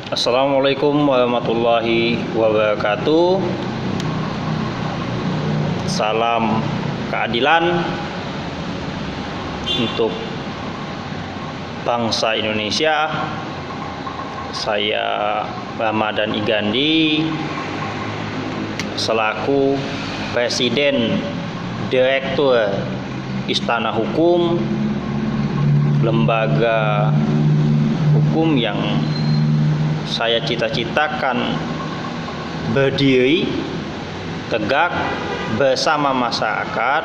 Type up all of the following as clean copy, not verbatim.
Assalamualaikum warahmatullahi wabarakatuh. Salam keadilan untuk bangsa Indonesia. Saya Ramadan Igandi selaku Presiden Direktur Istana Hukum, lembaga hukum yang saya cita-citakan berdiri tegak bersama masyarakat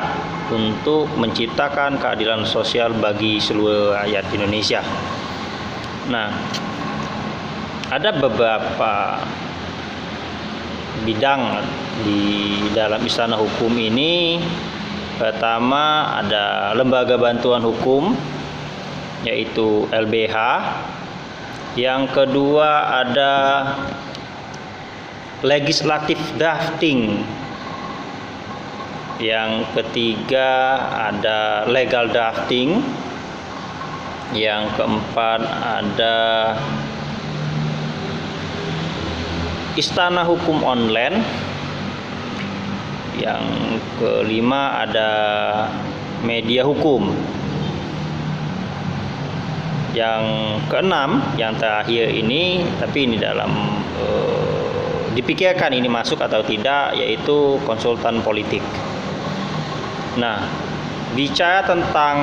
untuk menciptakan keadilan sosial bagi seluruh rakyat Indonesia. Nah, ada beberapa bidang di dalam Istana Hukum ini. Pertama ada lembaga bantuan hukum, yaitu LBH. Yang kedua ada legislative drafting. Yang ketiga ada legal drafting. Yang keempat ada Istana Hukum Online. Yang kelima ada media hukum. Yang keenam, yang terakhir ini, tapi ini dalam dipikirkan ini masuk atau tidak, yaitu konsultan politik. Nah, bicara tentang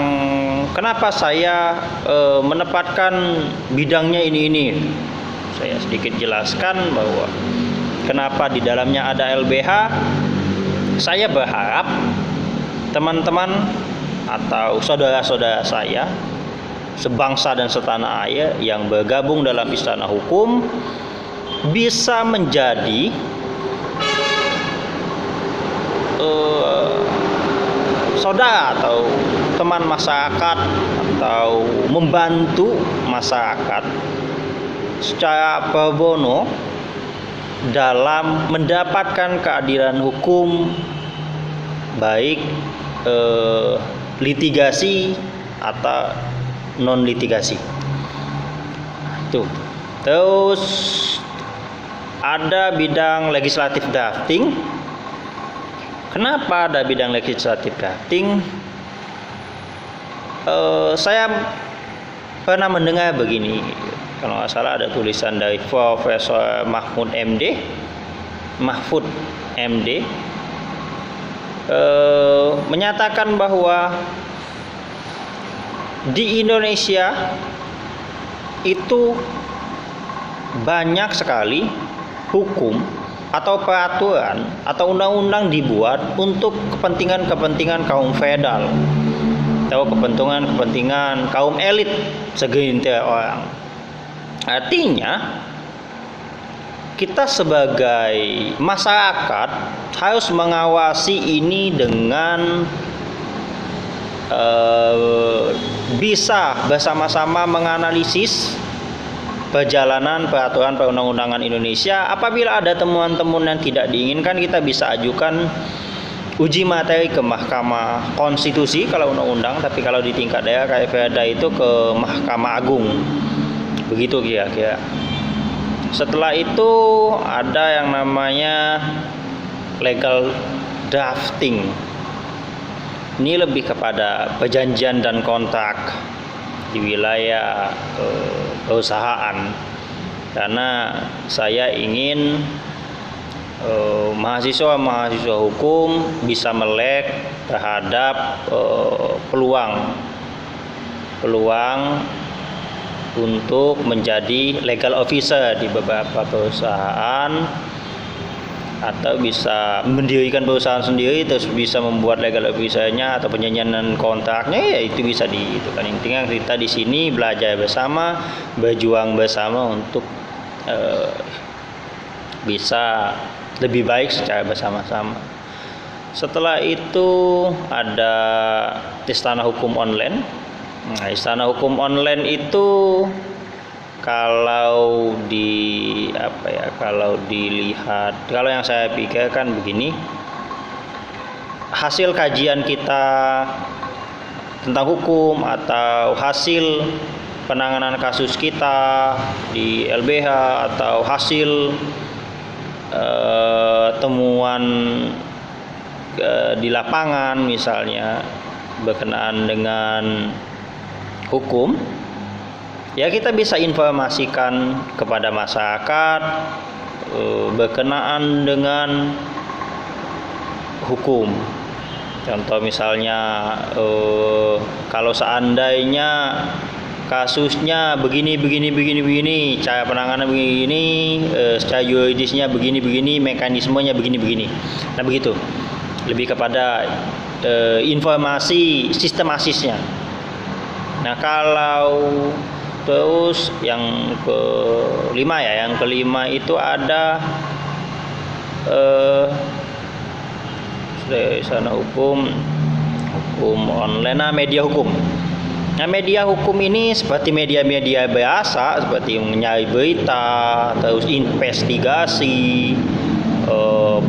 kenapa saya menempatkan bidangnya ini, saya sedikit jelaskan bahwa kenapa di dalamnya ada LBH. Saya berharap teman-teman atau saudara-saudara saya sebangsa dan setanah air yang bergabung dalam Istana Hukum bisa menjadi saudara atau teman masyarakat atau membantu masyarakat secara pro bono dalam mendapatkan keadilan hukum, baik litigasi atau non litigasi. Tuh. Terus ada bidang legislatif drafting. Kenapa ada bidang legislatif drafting? Saya pernah mendengar begini, kalau nggak salah ada tulisan dari Profesor Mahfud MD menyatakan bahwa di Indonesia itu banyak sekali hukum atau peraturan atau undang-undang dibuat untuk kepentingan-kepentingan kaum feodal atau kepentingan kaum elit segelintir orang. Artinya kita sebagai masyarakat harus mengawasi ini dengan bisa bersama-sama menganalisis perjalanan peraturan perundang-undangan Indonesia. Apabila ada temuan-temuan yang tidak diinginkan, kita bisa ajukan uji materi ke Mahkamah Konstitusi kalau undang-undang, tapi kalau di tingkat daerah kayak Perda itu ke Mahkamah Agung. Begitu kira-kira. Setelah itu ada yang namanya legal drafting. Ini lebih kepada perjanjian dan kontrak di wilayah perusahaan, karena saya ingin mahasiswa hukum bisa melek terhadap peluang untuk menjadi legal officer di beberapa perusahaan, atau bisa mendirikan perusahaan sendiri terus bisa membuat legal officer-nya atau perjanjian kontraknya, ya itu bisa itu kan. Intinya kita di sini belajar bersama, berjuang bersama untuk bisa lebih baik secara bersama-sama. Setelah itu ada Istana Hukum Online. Nah, Istana Hukum Online itu kalau dilihat, kalau yang saya pikirkan begini, hasil kajian kita tentang hukum atau hasil penanganan kasus kita di LBH atau hasil temuan di lapangan misalnya berkenaan dengan hukum, ya kita bisa informasikan kepada masyarakat berkenaan dengan hukum. Contoh misalnya kalau seandainya kasusnya begini, cara penanganan begini, secara yuridisnya begini, mekanismenya begini. Nah begitu, lebih kepada informasi sistematisnya. Nah kalau terus yang kelima itu ada sana hukum online, media hukum. Nah media hukum ini seperti media-media biasa, seperti menyari berita, terus investigasi,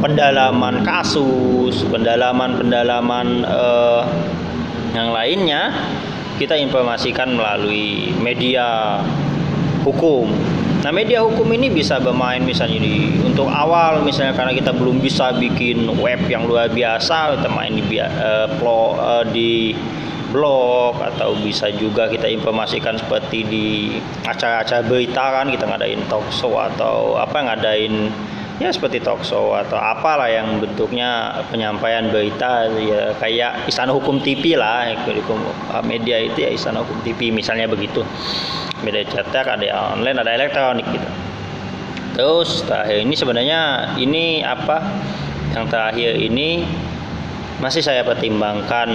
pendalaman kasus, pendalaman yang lainnya kita informasikan melalui media hukum. Nah media hukum ini bisa bermain misalnya untuk awal misalnya karena kita belum bisa bikin web yang luar biasa, kita main di blog, atau bisa juga kita informasikan seperti di acara-acara berita kan, kita ngadain talk show atau seperti talk show atau apalah yang bentuknya penyampaian berita ya, kayak Istana Hukum TV lah, media itu ya Istana Hukum TV misalnya begitu. Media cetak, ada online, ada elektronik gitu. Terus terakhir ini sebenarnya yang terakhir ini masih saya pertimbangkan,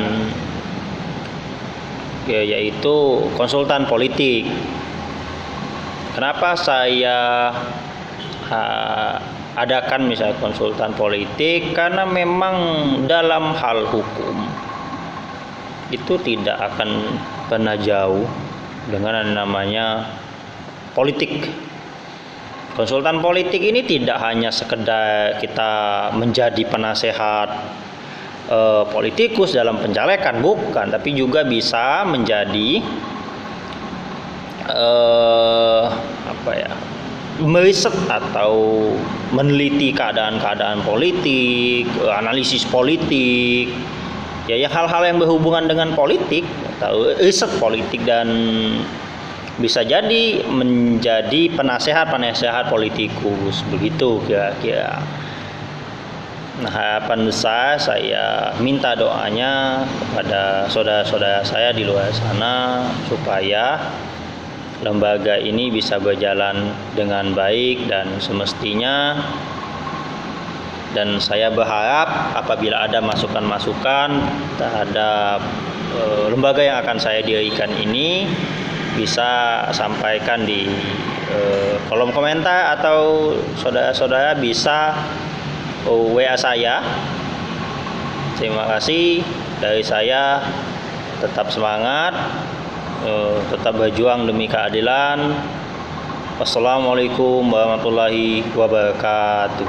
yaitu konsultan politik. Kenapa saya adakan misalnya konsultan politik? Karena memang dalam hal hukum itu tidak akan pernah jauh dengan namanya politik. Konsultan politik ini tidak hanya sekedar kita menjadi penasehat politikus dalam pencalekan, bukan, tapi juga bisa menjadi meriset atau meneliti keadaan politik, analisis politik, ya hal-hal yang berhubungan dengan politik atau riset politik, dan bisa jadi menjadi penasehat politikus begitu kira-kira. Nah, harapan besar saya minta doanya kepada saudara-saudara saya di luar sana supaya lembaga ini bisa berjalan dengan baik dan semestinya. Dan saya berharap apabila ada masukan-masukan terhadap lembaga yang akan saya dirikan ini, bisa sampaikan di kolom komentar, atau saudara-saudara bisa WA saya. Terima kasih dari saya. Tetap semangat, tetap berjuang demi keadilan. Wassalamualaikum warahmatullahi wabarakatuh.